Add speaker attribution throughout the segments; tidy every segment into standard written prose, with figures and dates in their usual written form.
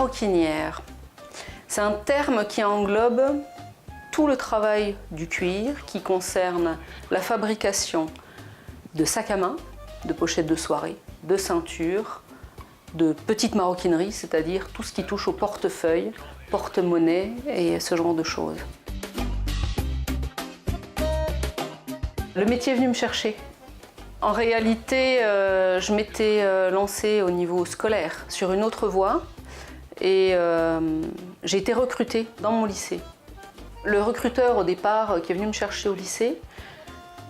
Speaker 1: maroquinière, c'est un terme qui englobe tout le travail du cuir qui concerne la fabrication de sacs à main, de pochettes de soirée, de ceintures, de petites maroquineries, c'est-à-dire tout ce qui touche au portefeuille, porte-monnaie et ce genre de choses. Le métier est venu me chercher. En réalité, je m'étais lancée au niveau scolaire sur une autre voie et j'ai été recrutée dans mon lycée. Le recruteur au départ qui est venu me chercher au lycée,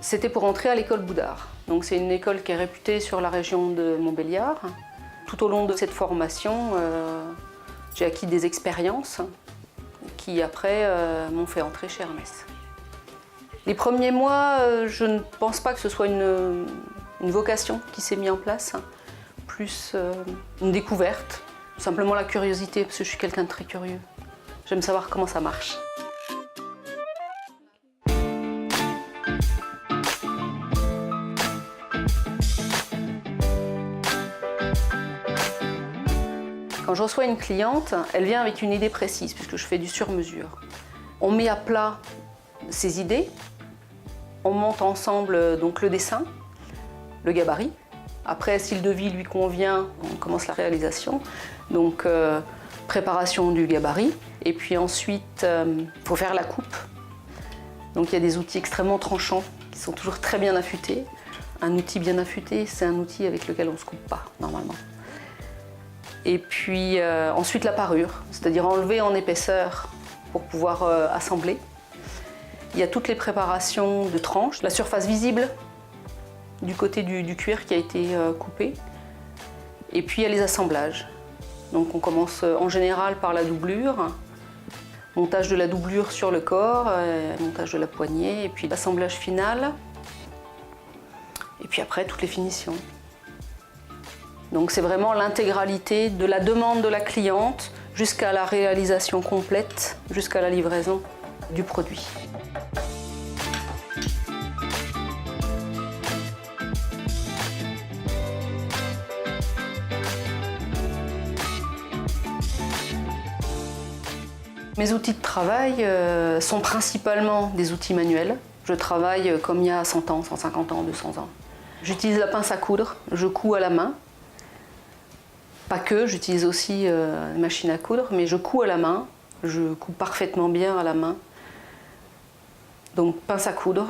Speaker 1: c'était pour entrer à l'école Boudard. Donc c'est une école qui est réputée sur la région de Montbéliard. Tout au long de cette formation, j'ai acquis des expériences qui après m'ont fait entrer chez Hermès. Les premiers mois, je ne pense pas que ce soit une vocation qui s'est mise en place, plus une découverte, simplement la curiosité, parce que je suis quelqu'un de très curieux. J'aime savoir comment ça marche. Quand je reçois une cliente, elle vient avec une idée précise, puisque je fais du sur-mesure. On met à plat ses idées, on monte ensemble donc le dessin, le gabarit. Après, si le devis lui convient, on commence la réalisation. Donc, préparation du gabarit. Et puis ensuite, il faut faire la coupe. Donc, il y a des outils extrêmement tranchants qui sont toujours très bien affûtés. Un outil bien affûté, c'est un outil avec lequel on ne se coupe pas, normalement. Et puis ensuite la parure, c'est-à-dire enlever en épaisseur pour pouvoir assembler. Il y a toutes les préparations de tranches, la surface visible du côté du cuir qui a été coupé. Et puis il y a les assemblages. Donc on commence en général par la doublure, montage de la doublure sur le corps, montage de la poignée, et puis l'assemblage final. Et puis après toutes les finitions. Donc c'est vraiment l'intégralité de la demande de la cliente jusqu'à la réalisation complète, jusqu'à la livraison du produit. Mes outils de travail sont principalement des outils manuels. Je travaille comme il y a 100 ans, 150 ans, 200 ans. J'utilise la pince à coudre, je couds à la main. Pas que, j'utilise aussi une machine à coudre, mais je couds à la main. Je couds parfaitement bien à la main. Donc pince à coudre,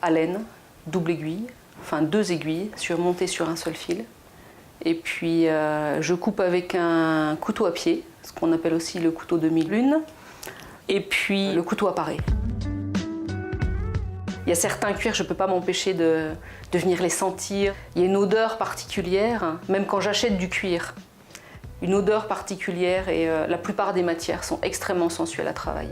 Speaker 1: à laine, double aiguille, enfin 2 aiguilles montées sur un seul fil. Et puis je coupe avec un couteau à pied, ce qu'on appelle aussi le couteau de mille lunes. Et puis le couteau à parer. Il y a certains cuirs, je ne peux pas m'empêcher de venir les sentir. Il y a une odeur particulière, même quand j'achète du cuir. Une odeur particulière et la plupart des matières sont extrêmement sensuelles à travailler.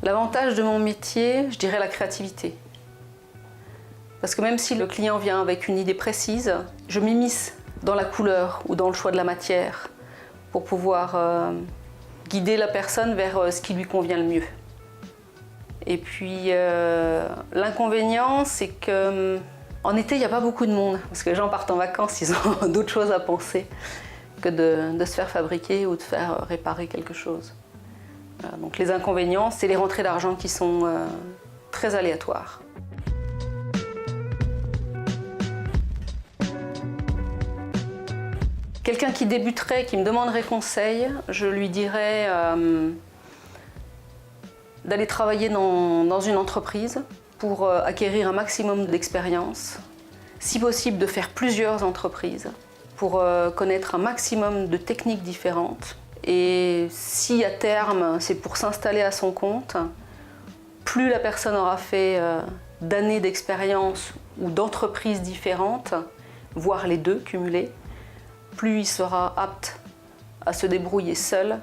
Speaker 1: L'avantage de mon métier, je dirais la créativité. Parce que même si le client vient avec une idée précise, je m'immisce dans la couleur ou dans le choix de la matière pour pouvoir guider la personne vers ce qui lui convient le mieux. Et puis l'inconvénient, c'est qu'en été, il n'y a pas beaucoup de monde, parce que les gens partent en vacances, ils ont d'autres choses à penser que de se faire fabriquer ou de faire réparer quelque chose. Voilà, donc les inconvénients, c'est les rentrées d'argent qui sont très aléatoires. Quelqu'un qui débuterait, qui me demanderait conseil, je lui dirais d'aller travailler dans une entreprise pour acquérir un maximum d'expérience, si possible de faire plusieurs entreprises pour connaître un maximum de techniques différentes. Et si à terme c'est pour s'installer à son compte, plus la personne aura fait d'années d'expérience ou d'entreprises différentes, voire les deux cumulés, plus il sera apte à se débrouiller seul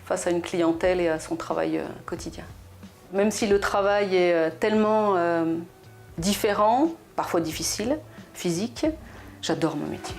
Speaker 1: face à une clientèle et à son travail quotidien. Même si le travail est tellement différent, parfois difficile, physique, j'adore mon métier.